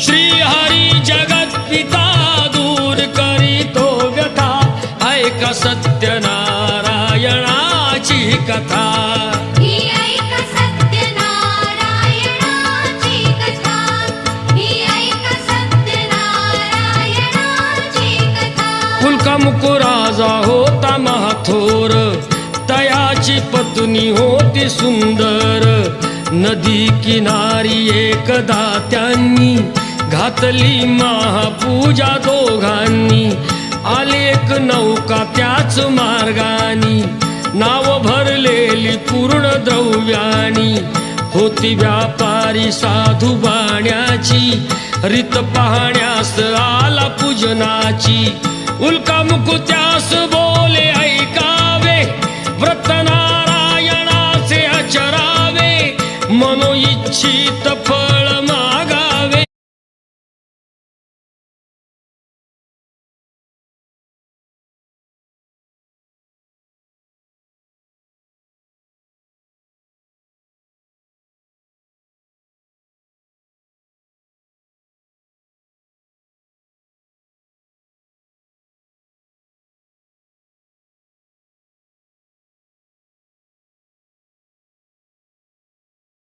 श्रीहरी जगत पिता दूर करीतो व्यथा ऐका सत्यनारायणाची कथा मुकुराजा होता महाथोर तयाची पत्नी होती सुंदर नदी किनारी एकदा त्यांनी घातली महापूजा दोघांनी आली एक नौका त्याच मार्गानी नाव भरलेली पूर्ण द्रव्यानी होती व्यापारी साधू बाण्याची रीत पाहण्यास आला पूजनाची उल्का मुकुत्यास